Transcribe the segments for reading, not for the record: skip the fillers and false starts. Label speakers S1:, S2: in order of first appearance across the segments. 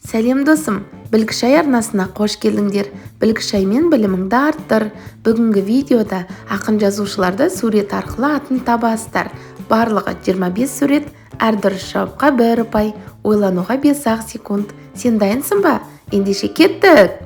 S1: Сәлем досым, Білгішай арнасына қош келдіңдер. Білгішаймен біліміңді арттыр. Бүгінгі видеода ақын жазушыларды сурет арқылы атын табасыздар. Барлығы 25 сурет, әр дұрыс жауапқа 1 ұпай, ойлануға 5 секунд. Сен дайынсың ба? Ендеше кеттік!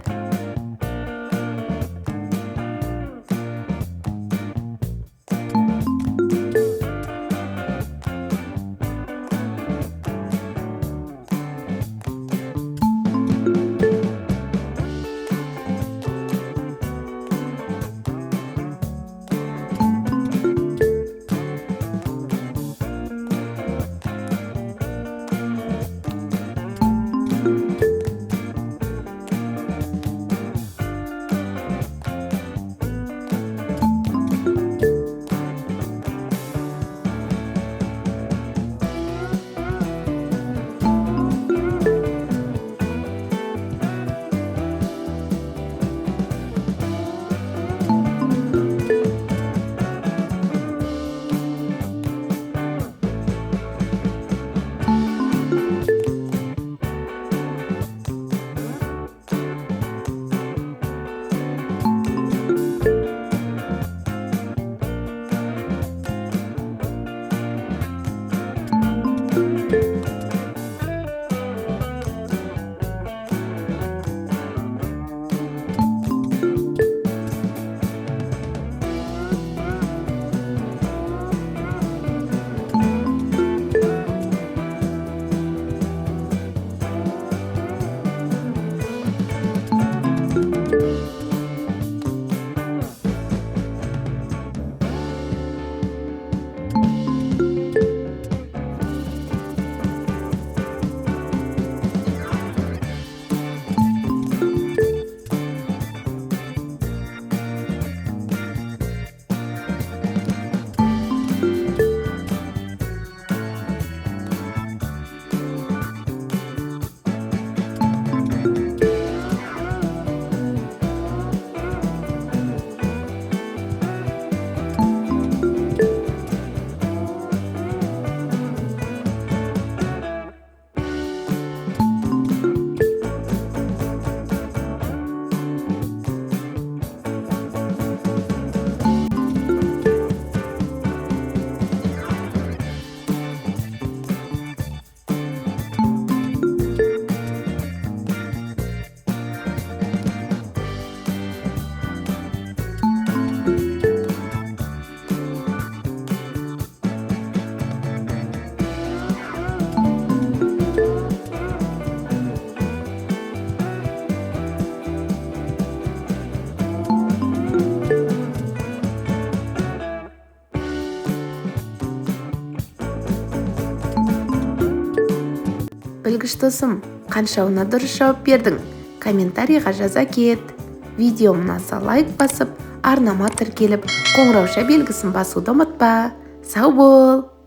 S1: Білгіш досым, қаншауына дұрыс жауап бердің? Комментарийға жаза кет. Видеома ұнаса лайк басып, арнама тіркеліп, қоңырауша белгісін басуды ұмытпа. Сау бол!